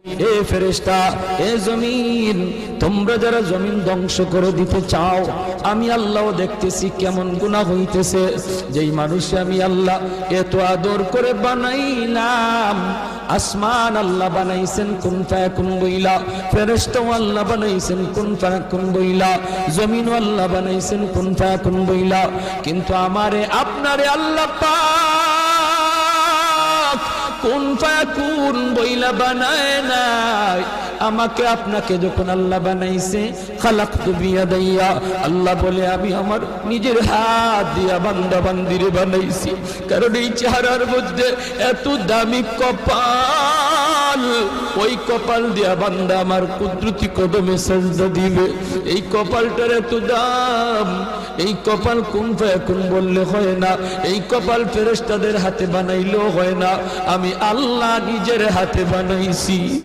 এ ফেরেশতা, এ জমিন, তোমরা যারা জমিন ধ্বংস করে দিতে চাও, আমি আল্লাহ দেখতেছি কেমন গুনাহ হইতেছে। যেই মানুষে আমি আল্লাহ এত আদর করে বানাইলাম, আসমান আল্লাহ বানাইছেন কুন ফায়াকুন বইলা, ফেরেশতা আল্লাহ বানাইছেন কুন ফায়াকুন বইলা, জমিন আল্লাহ বানাইছেন কুন ফায়াকুন বইলা, কিন্তু আমারে আপনারে আল্লাহ পাক কুন ফায়াকুন বইলা বানায় নাই। আমাকে আপনাকে যখন আল্লাহ বানাইছে, খালাকতু বিয়াদাইয়া, আল্লাহ বলে আমি আমার নিজের হাত দিয়া বান্দা বান্দিরে বানাইছি। কারণ এই চেহারার মধ্যে এত দামি কপাল, ওই কপাল দিয়া বান্দা আমার কুদরতি কদমে সাজদা দিবে। এই কপালটার এত দাম, এই কপাল কুন ফায়াকুন বললে হয় না, এই কপাল ফেরেশতাদের হাতে বানাইলেও হয় না, আমি আল্লাহ নিজের হাতে বানাইছি।